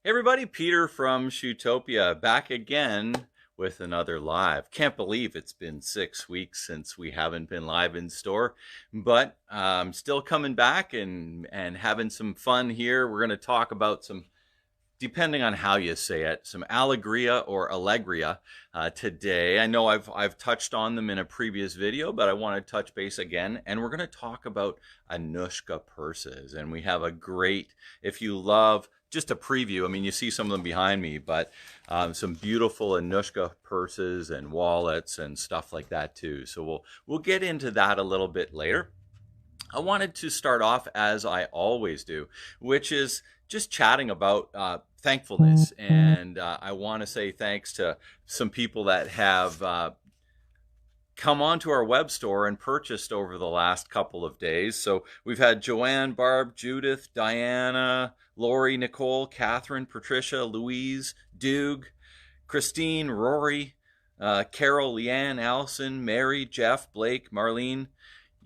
Hey everybody, Peter from Shoetopia back again with another live. Can't believe it's been 6 weeks since we haven't been live in store, but still coming back and having some fun here. We're going to talk about some, depending on how you say it, some Alegria or Alegria today. I know I've touched on them in a previous video, but I want to touch base again, and we're going to talk about Anuschka purses. And we have a great, if you love, just a preview. I mean, you see some of them behind me, but some beautiful Anuschka purses and wallets and stuff like that too. So we'll get into that a little bit later. I wanted to start off as I always do, which is just chatting about thankfulness. And I want to say thanks to some people that have come onto our web store and purchased over the last couple of days. So we've had Joanne, Barb, Judith, Diana, Lori, Nicole, Catherine, Patricia, Louise, Doug, Christine, Rory, Carol, Leanne, Allison, Mary, Jeff, Blake, Marlene,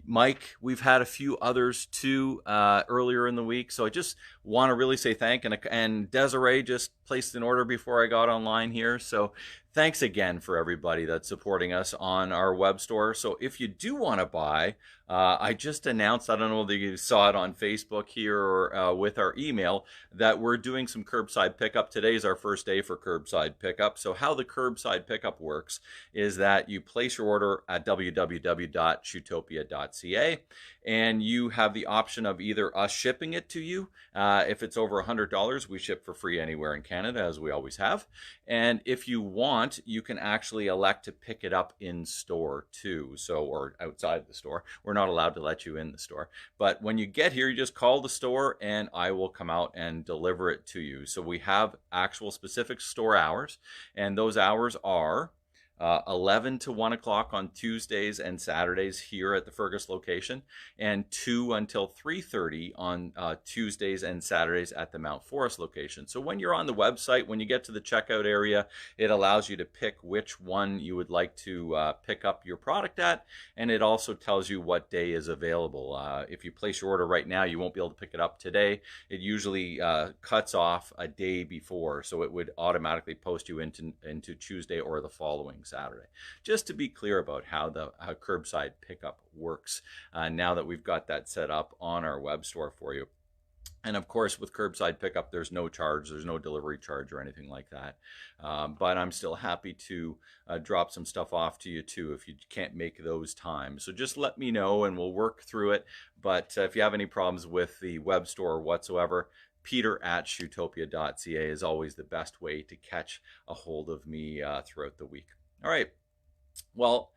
Mike. We've had a few others too earlier in the week. So I just want to really say thank you. And Desiree just placed an order before I got online here. So thanks again for everybody that's supporting us on our web store. So if you do want to buy, I just announced, I don't know whether you saw it on Facebook here or with our email, that we're doing some curbside pickup. Today's our first day for curbside pickup. So how the curbside pickup works is that you place your order at www.shoetopia.ca, and you have the option of either us shipping it to you. If it's over $100, we ship for free anywhere in Canada, as we always have. And if you want, you can actually elect to pick it up in store too. So, or outside the store. We're not allowed to let you in the store. But when you get here, you just call the store and I will come out and deliver it to you. So we have actual specific store hours, and those hours are 11 to 1 o'clock on Tuesdays and Saturdays here at the Fergus location, and 2 until 3:30 on Tuesdays and Saturdays at the Mount Forest location. So when you're on the website, when you get to the checkout area, it allows you to pick which one you would like to pick up your product at, and it also tells you what day is available. If you place your order right now, you won't be able to pick it up today. It usually cuts off a day before, so it would automatically post you into Tuesday or the following Saturday. Just to be clear about how curbside pickup works, now that we've got that set up on our web store for you. And of course, with curbside pickup, there's no charge, there's no delivery charge or anything like that. But I'm still happy to drop some stuff off to you too if you can't make those times. So just let me know and we'll work through it. But if you have any problems with the web store whatsoever, peter@shoetopia.ca is always the best way to catch a hold of me throughout the week. All right. Well,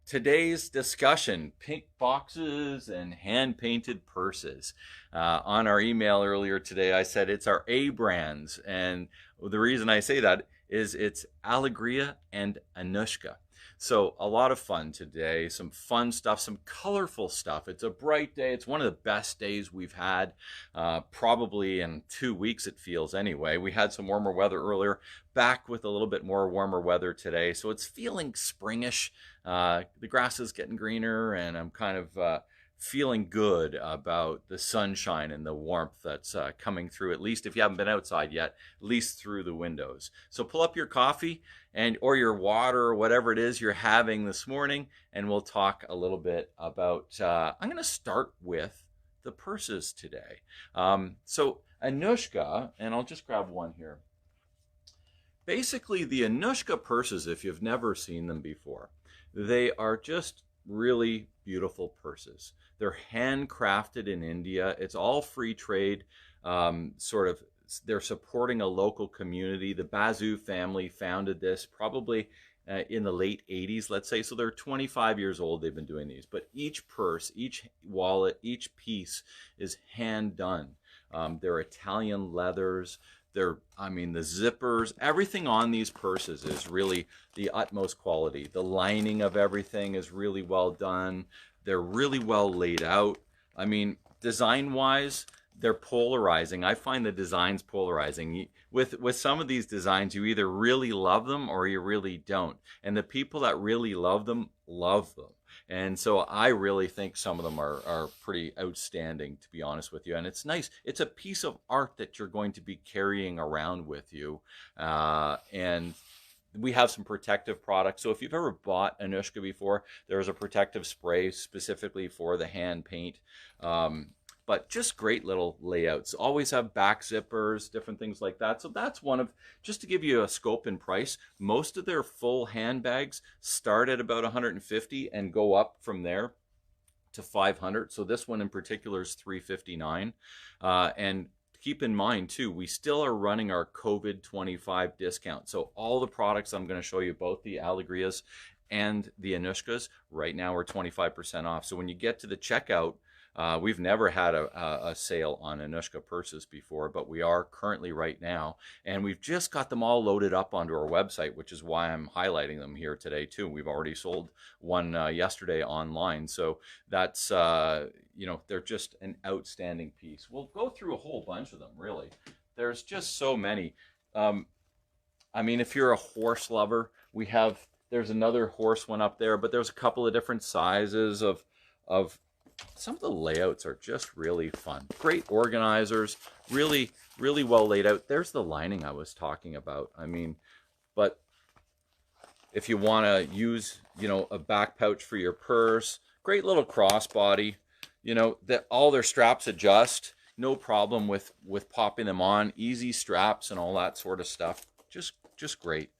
today's discussion, pink boxes and hand-painted purses. On our email earlier today, I said it's our A brands. And the reason I say that is it's Alegria and Anuschka. So a lot of fun today, some fun stuff, some colorful stuff. It's a bright day. It's one of the best days we've had probably in 2 weeks, it feels anyway. We had some warmer weather earlier, back with a little bit more warmer weather today. So it's feeling springish. The grass is getting greener, and I'm kind of feeling good about the sunshine and the warmth that's coming through, at least if you haven't been outside yet, at least through the windows. So pull up your coffee and or your water or whatever it is you're having this morning, and we'll talk a little bit about, I'm going to start with the purses today. So Anuschka, and I'll just grab one here. Basically, the Anuschka purses, if you've never seen them before, they are just really beautiful purses. They're handcrafted in India. It's all free trade, sort of. They're supporting a local community. The Basu family founded this probably in the late 80s, let's say. So they're 25 years old. They've been doing these. But each purse, each wallet, each piece is hand done. They're Italian leathers. I mean, the zippers, everything on these purses is really the utmost quality. The lining of everything is really well done. They're really well laid out. I mean, design-wise, they're polarizing. I find the designs polarizing. With some of these designs, you either really love them or you really don't. And the people that really love them, And so I really think some of them are pretty outstanding, to be honest with you. And it's nice. It's a piece of art that you're going to be carrying around with you. And we have some protective products. So if you've ever bought Anuschka before, there's a protective spray specifically for the hand paint. But just great little layouts. Always have back zippers, different things like that. So that's one of, just to give you a scope and price, most of their full handbags start at about 150 and go up from there to 500. So this one in particular is 359. And keep in mind too, we still are running our COVID 25 discount. So all the products I'm going to show you, both the Alegrias and the Anuschkas, right now are 25% off. So when you get to the checkout, we've never had a sale on Anuschka purses before, but we are currently right now. And we've just got them all loaded up onto our website, which is why I'm highlighting them here today too. We've already sold one yesterday online. So that's, you know, they're just an outstanding piece. We'll go through a whole bunch of them, really. There's just so many. I mean, if you're a horse lover, there's another horse one up there, but there's a couple of different sizes of some of the layouts are just really fun. Great organizers, really, really well laid out. There's the lining I was talking about. I mean, but if you want to use, you know, a back pouch for your purse, great little crossbody, you know, that all their straps adjust, no problem with popping them on, easy straps and all that sort of stuff. Just great.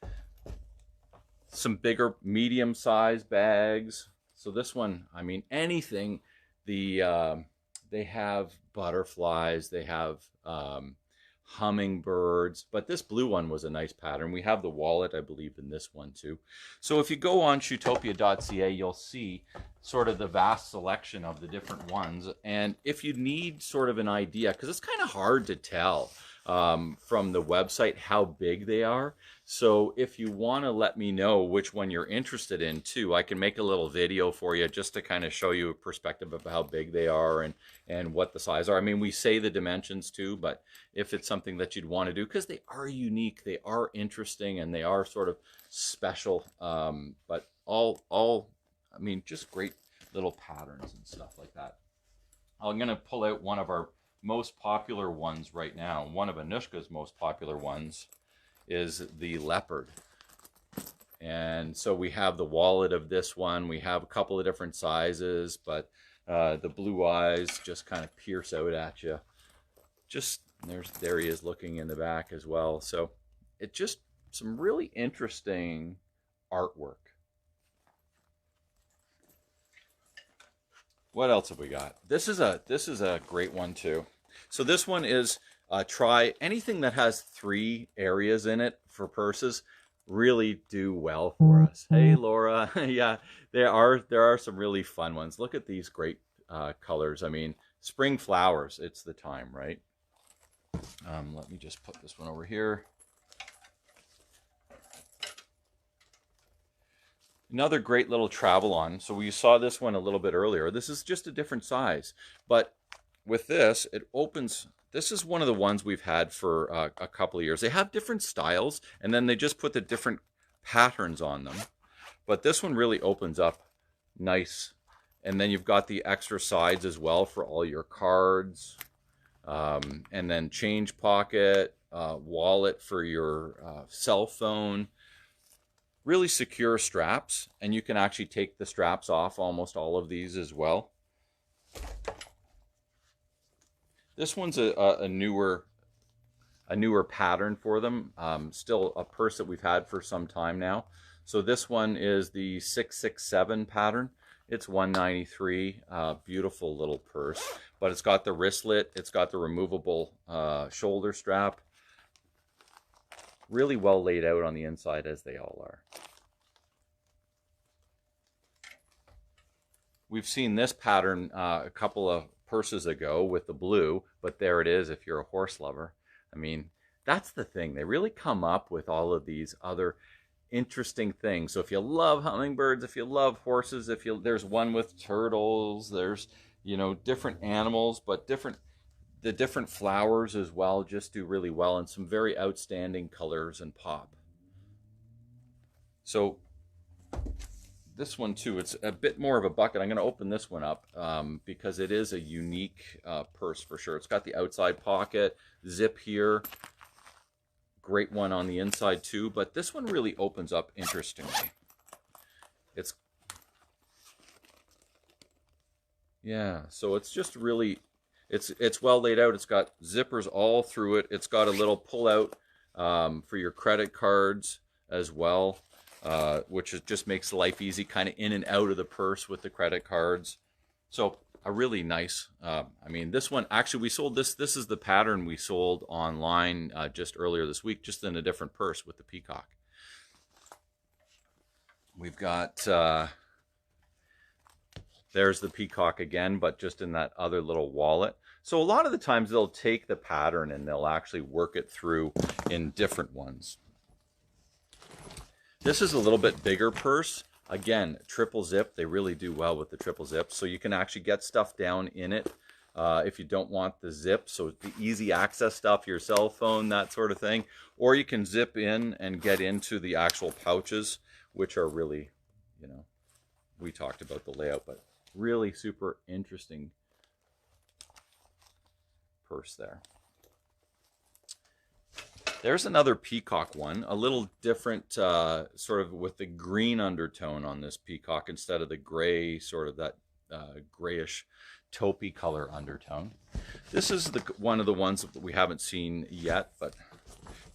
Some bigger, medium-sized bags. So this one, I mean, anything. They have butterflies, they have hummingbirds, but this blue one was a nice pattern. We have the wallet, I believe, in this one too. So if you go on Shoetopia.ca, you'll see sort of the vast selection of the different ones. And if you need sort of an idea, because it's kind of hard to tell from the website how big they are. So if you want to let me know which one you're interested in too, I can make a little video for you just to kind of show you a perspective of how big they are and what the size are. I mean, we say the dimensions too, but if it's something that you'd want to do, because they are unique, they are interesting, and they are sort of special, but all, I mean, just great little patterns and stuff like that. I'm going to pull out one of our most popular ones right now. One of Anuschka's most popular ones is the leopard. And so we have the wallet of this one. We have a couple of different sizes, but the blue eyes just kind of pierce out at you. Just there he is looking in the back as well. So it just some really interesting artwork. What else have we got? This is a great one too. So this one is try anything that has 3 areas in it for purses. Really do well for us. Hey Laura, yeah, there are some really fun ones. Look at these great colors. I mean, spring flowers. It's the time, right? Let me just put this one over here. Another great little travel on. So we saw this one a little bit earlier. This is just a different size, but with this, it opens. This is one of the ones we've had for a couple of years. They have different styles, and then they just put the different patterns on them. But this one really opens up nice. And then you've got the extra sides as well for all your cards. And then change pocket, wallet for your cell phone. Really secure straps, and you can actually take the straps off almost all of these as well. This one's a newer pattern for them. Still a purse that we've had for some time now. So this one is the 667 pattern. It's $193. Beautiful little purse, but it's got the wristlet. It's got the removable shoulder strap. Really well laid out on the inside, as they all are. We've seen this pattern a couple of purses ago with the blue, but there it is if you're a horse lover. I mean, that's the thing. They really come up with all of these other interesting things. So if you love hummingbirds, if you love horses, there's one with turtles, there's, you know, different animals, but the different flowers as well just do really well, and some very outstanding colors and pop. So this one too. It's a bit more of a bucket. I'm going to open this one up because it is a unique purse for sure. It's got the outside pocket, zip here. Great one on the inside too, but this one really opens up interestingly. So it's just really, it's well laid out. It's got zippers all through it. It's got a little pull out for your credit cards as well, which just makes life easy, kind of in and out of the purse with the credit cards. So a really nice, I mean, this one, actually we sold this is the pattern we sold online just earlier this week, just in a different purse with the peacock. We've got, there's the peacock again, but just in that other little wallet. So a lot of the times they'll take the pattern and they'll actually work it through in different ones. This is a little bit bigger purse. Again, triple zip. They really do well with the triple zip. So you can actually get stuff down in it if you don't want the zip. So the easy access stuff, your cell phone, that sort of thing. Or you can zip in and get into the actual pouches, which are really, you know, we talked about the layout, but really super interesting purse there. There's another peacock one, a little different, sort of with the green undertone on this peacock instead of the gray, sort of that grayish taupey color undertone. This is one of the ones that we haven't seen yet, but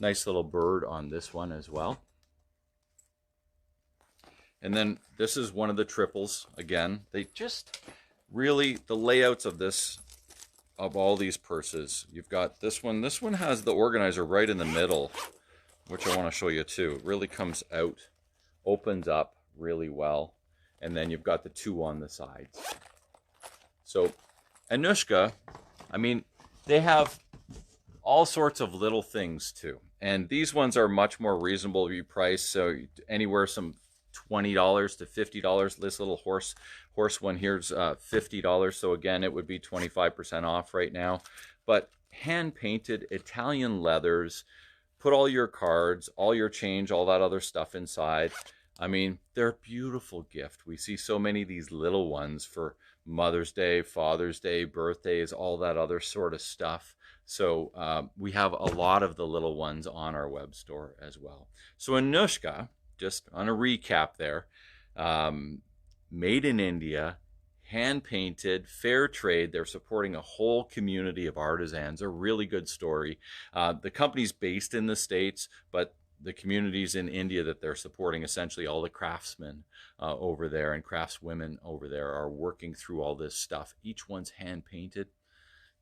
nice little bird on this one as well. And then this is one of the triples. Again, they just really, the layouts of this, of all these purses, you've got this one. This one has the organizer right in the middle, which I want to show you too. It really comes out, opens up really well. And then you've got the two on the sides. So Anuschka, I mean, they have all sorts of little things too. And these ones are much more reasonably priced. So anywhere some $20 to $50. This little horse one here's $50. So again, it would be 25% off right now. But hand painted Italian leathers, put all your cards, all your change, all that other stuff inside. I mean, they're a beautiful gift. We see so many of these little ones for Mother's Day, Father's Day, birthdays, all that other sort of stuff. So we have a lot of the little ones on our web store as well. So Anuschka, just on a recap there, made in India, hand painted, fair trade. They're supporting a whole community of artisans. A really good story. The company's based in the States, but the communities in India that they're supporting, essentially all the craftsmen over there and craftswomen over there are working through all this stuff. Each one's hand painted.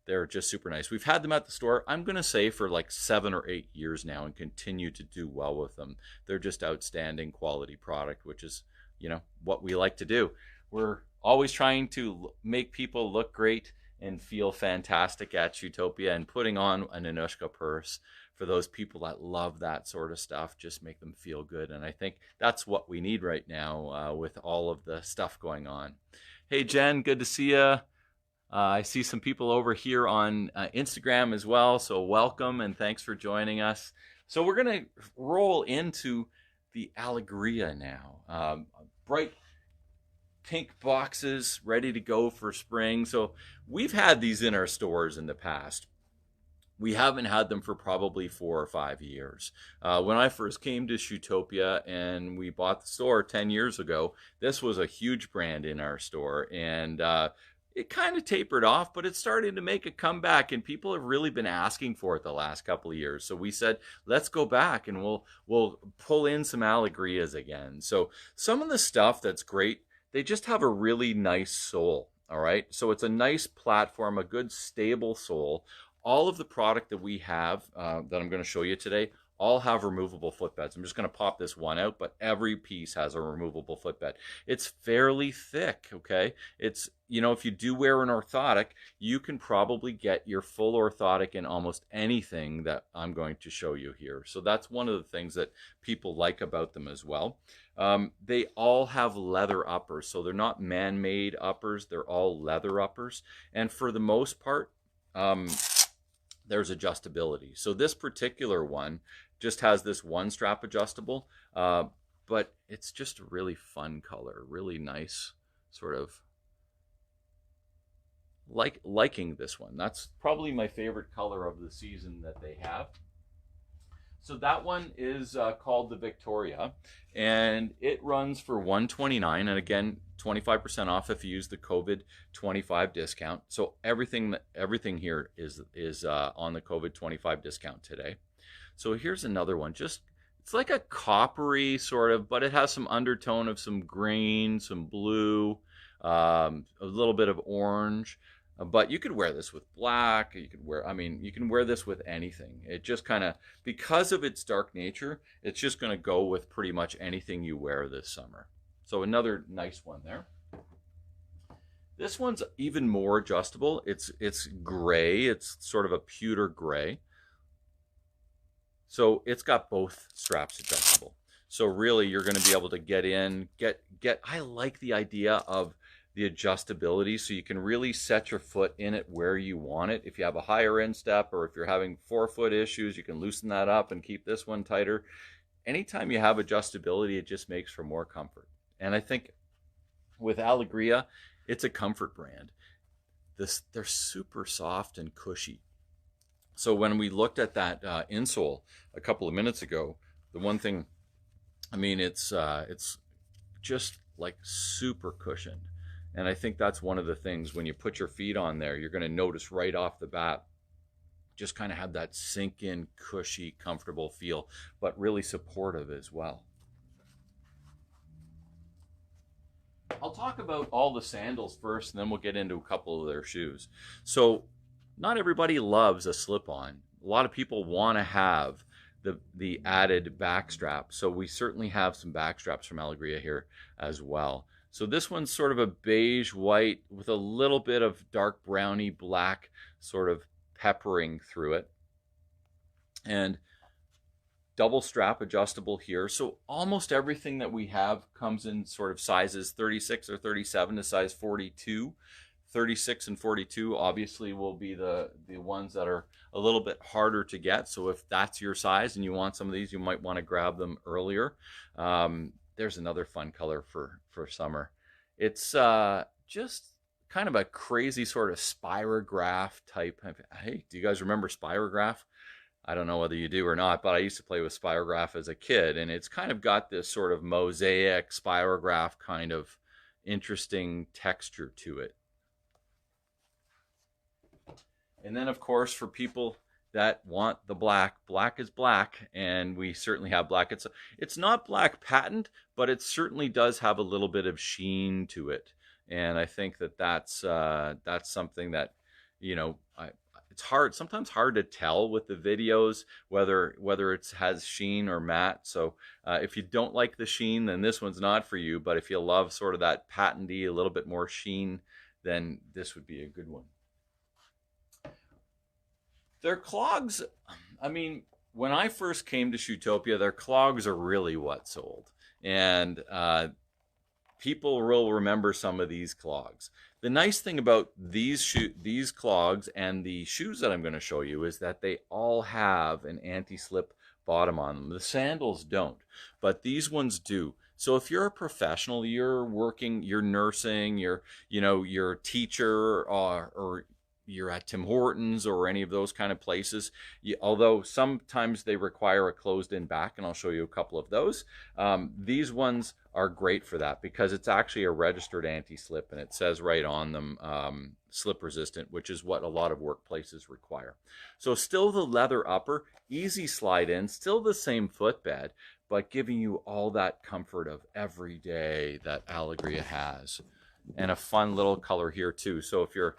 They're just super nice. We've had them at the store, I'm going to say, for like 7 or 8 years now and continue to do well with them. They're just outstanding quality product, which is, you know, what we like to do. We're always trying to make people look great and feel fantastic at Shoetopia, and putting on an Anuschka purse for those people that love that sort of stuff, just make them feel good. And I think that's what we need right now with all of the stuff going on. Hey, Jen, good to see you. I see some people over here on Instagram as well, so welcome and thanks for joining us. So we're going to roll into the Alegria now. Bright pink boxes ready to go for spring. So we've had these in our stores in the past. We haven't had them for probably 4 or 5 years. When I first came to Shoetopia and we bought the store 10 years ago, this was a huge brand in our store, and it kind of tapered off, but it's starting to make a comeback, and people have really been asking for it the last couple of years. So we said, let's go back and we'll pull in some Alegrias again. So some of the stuff that's great, they just have a really nice sole. All right. So it's a nice platform, a good stable sole. All of the product that we have that I'm going to show you today all have removable footbeds. I'm just going to pop this one out, but every piece has a removable footbed. It's fairly thick, okay? It's, you know, if you do wear an orthotic, you can probably get your full orthotic in almost anything that I'm going to show you here. So that's one of the things that people like about them as well. They all have leather uppers, so they're not man-made uppers. They're all leather uppers. And for the most part, there's adjustability. So this particular one just has this one strap adjustable, but but it's just a really fun color, really nice, sort of liking this one. That's probably my favorite color of the season that they have. So that one is called the Victoria, and it runs for $129, and again, 25% off if you use the COVID 25 discount. So everything here is on the COVID 25 discount today. So here's another one. Just, it's like a coppery sort of, but it has some undertone of some green, some blue, a little bit of orange. But you could wear this with black. You can wear this with anything. It just kind of, because of its dark nature, it's just going to go with pretty much anything you wear this summer. So another nice one there. This one's even more adjustable. It's gray. It's sort of a pewter gray. So it's got both straps adjustable. So really, you're going to be able to get in, I like the idea of the adjustability, so you can really set your foot in it where you want it. If you have a higher instep, or if you're having forefoot issues, you can loosen that up and keep this one tighter. Anytime you have adjustability, it just makes for more comfort. And I think with Alegria, it's a comfort brand. They're super soft and cushy. So when we looked at that insole a couple of minutes ago, the one thing, I mean, it's just like super cushioned. And I think that's one of the things, when you put your feet on there, you're going to notice right off the bat, just kind of have that sink in, cushy, comfortable feel, but really supportive as well. I'll talk about all the sandals first, and then we'll get into a couple of their shoes. So not everybody loves a slip-on. A lot of people want to have the added back strap. So we certainly have some back straps from Alegria here as well. So this one's sort of a beige white with a little bit of dark browny black sort of peppering through it. And double strap adjustable here. So almost everything that we have comes in sort of sizes 36 or 37 to size 42. 36 and 42 obviously will be the ones that are a little bit harder to get. So if that's your size and you want some of these, you might want to grab them earlier. There's another fun color for summer. It's just kind of a crazy sort of spirograph type. Hey, do you guys remember spirograph? I don't know whether you do or not, but I used to play with spirograph as a kid, and it's kind of got this sort of mosaic spirograph kind of interesting texture to it. And then, of course, for people that want the black is black, and we certainly have black. It's not black patent, but it certainly does have a little bit of sheen to it, and I think that's something that, you know, it's sometimes hard to tell with the videos whether it has sheen or matte. So if you don't like the sheen, then this one's not for you. But if you love sort of that patenty, a little bit more sheen, then this would be a good one. Their clogs, I mean, when I first came to Shoetopia, their clogs are really what sold. And people will remember some of these clogs. The nice thing about these clogs and the shoes that I'm going to show you is that they all have an anti-slip bottom on them. The sandals don't, but these ones do. So if you're a professional, you're working, you're nursing, you're a teacher, or you're at Tim Hortons or any of those kind of places, although sometimes they require a closed-in back, and I'll show you a couple of those. These ones are great for that because it's actually a registered anti-slip, and it says right on them slip resistant, which is what a lot of workplaces require. So still the leather upper, easy slide in, still the same footbed, but giving you all that comfort of every day that Alegria has. And a fun little color here too. So if you're,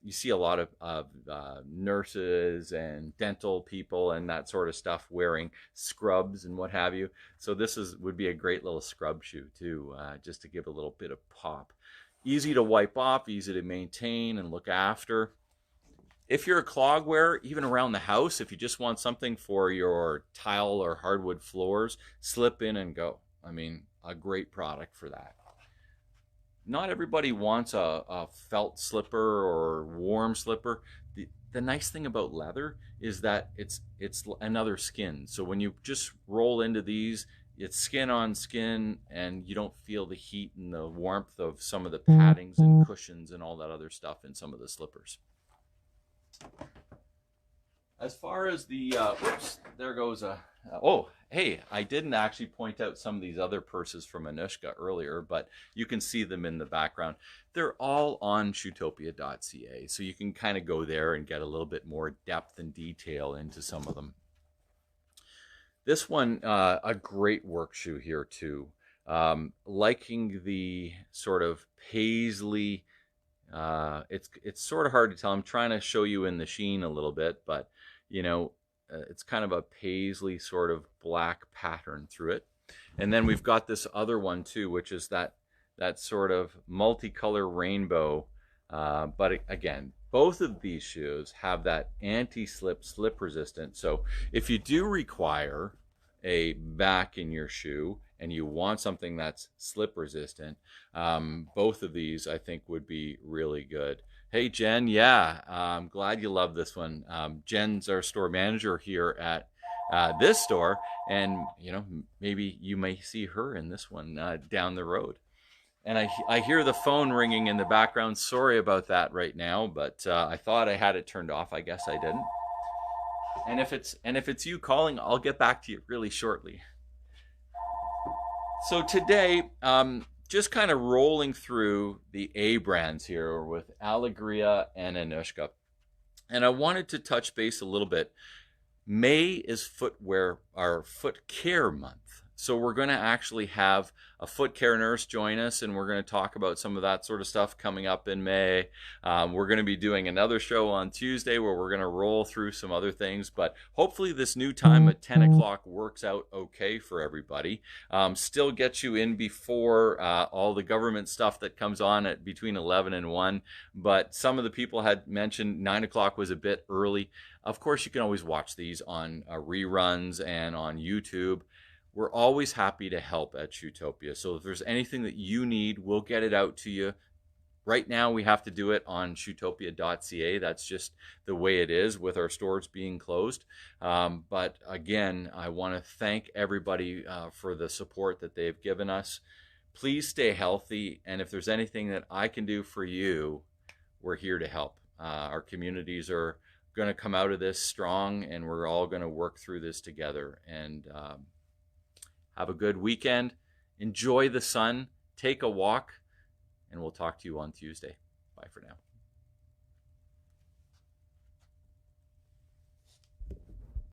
you see a lot of nurses and dental people and that sort of stuff wearing scrubs and what have you. So this would be a great little scrub shoe too, just to give a little bit of pop. Easy to wipe off, easy to maintain and look after. If you're a clog wearer, even around the house, if you just want something for your tile or hardwood floors, slip in and go. I mean, a great product for that. Not everybody wants a felt slipper or warm slipper. The nice thing about leather is that it's another skin. So when you just roll into these, it's skin on skin, and you don't feel the heat and the warmth of some of the paddings and cushions and all that other stuff in some of the slippers. As far as the, whoops, there goes a, oh, hey, I didn't actually point out some of these other purses from Anuschka earlier, but you can see them in the background. They're all on Shoetopia.ca, so you can kind of go there and get a little bit more depth and detail into some of them. This one, a great work shoe here too. Liking the sort of paisley, it's sort of hard to tell. I'm trying to show you in the sheen a little bit, but you know, it's kind of a paisley sort of black pattern through it. And then we've got this other one too, which is that sort of multicolor rainbow. But again, both of these shoes have that anti-slip, slip resistant. So if you do require a back in your shoe and you want something that's slip resistant, both of these I think would be really good. Hey Jen, yeah, I'm glad you love this one. Jen's our store manager here at this store, and you know, maybe you may see her in this one down the road. And I hear the phone ringing in the background. Sorry about that right now, but I thought I had it turned off. I guess I didn't. And if it's you calling, I'll get back to you really shortly. So today, just kind of rolling through the A brands here with Alegria and Anuschka. And I wanted to touch base a little bit. May is footwear, our foot care month. So we're going to actually have a foot care nurse join us, and we're going to talk about some of that sort of stuff coming up in May. We're going to be doing another show on Tuesday where we're going to roll through some other things, but hopefully this new time at 10 o'clock works out okay for everybody. Still gets you in before all the government stuff that comes on at between 11 and 1, but some of the people had mentioned 9 o'clock was a bit early. Of course, you can always watch these on reruns and on YouTube. We're always happy to help at Shoetopia. So if there's anything that you need, we'll get it out to you. Right now, we have to do it on Shoetopia.ca. That's just the way it is with our stores being closed. But again, I want to thank everybody for the support that they've given us. Please stay healthy. And if there's anything that I can do for you, we're here to help. Our communities are going to come out of this strong, and we're all going to work through this together. And have a good weekend. Enjoy the sun. Take a walk. And we'll talk to you on Tuesday. Bye for now.